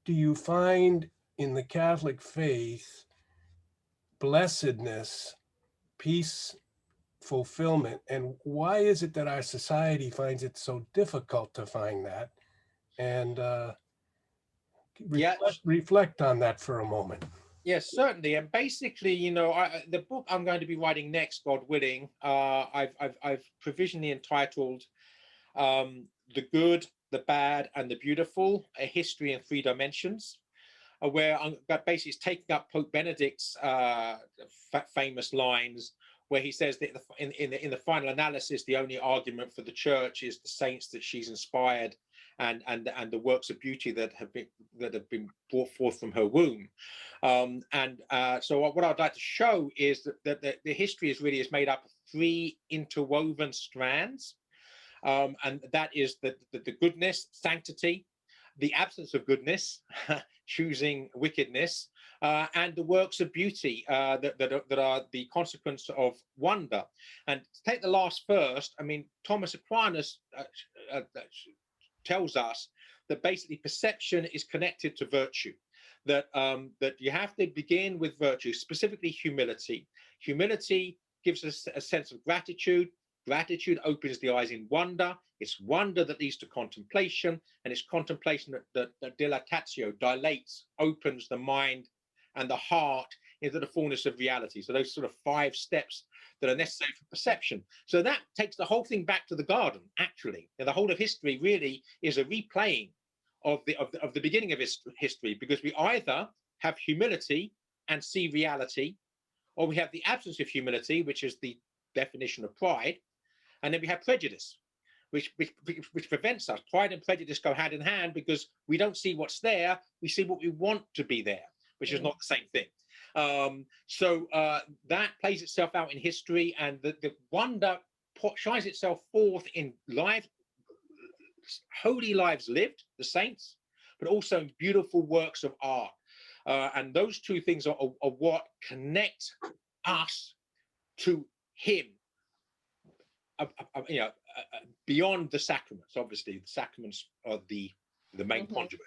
do you find in the Catholic faith blessedness, peace, fulfillment, and why is it that our society finds it so difficult to find that? And Yeah, reflect on that for a moment. yes, certainly. And basically, the book I'm going to be writing next, God willing, I've provisionally entitled "The Good, the Bad, and the Beautiful: A History in Three Dimensions." Where I'm basically it's taking up Pope Benedict's famous lines, where he says that in the final analysis, the only argument for the church is the saints that she's inspired, and the works of beauty that have been brought forth from her womb. So what I'd like to show is that the history is made up of three interwoven strands, and that is the goodness, sanctity, the absence of goodness, choosing wickedness, and the works of beauty that are the consequence of wonder. And to take the last first, I mean, Thomas Aquinas tells us that basically perception is connected to virtue, that you have to begin with virtue, specifically humility. Humility gives us a sense of gratitude. Gratitude opens the eyes in wonder. It's wonder that leads to contemplation, and it's contemplation that dilatatio, dilates, opens the mind and the heart into the fullness of reality. So those sort of 5 steps that are necessary for perception. So that takes the whole thing back to the garden, actually. And the whole of history really is a replaying of the beginning of history, because we either have humility and see reality, or we have the absence of humility, which is the definition of pride, and then we have prejudice, which prevents us. Pride and prejudice go hand in hand, because we don't see what's there, we see what we want to be there, which is not the same thing. So that plays itself out in history, and the wonder shines itself forth in holy lives lived, the saints, but also in beautiful works of art. And those two things are what connect us to him, beyond the sacraments. Obviously, the sacraments are the main conduit.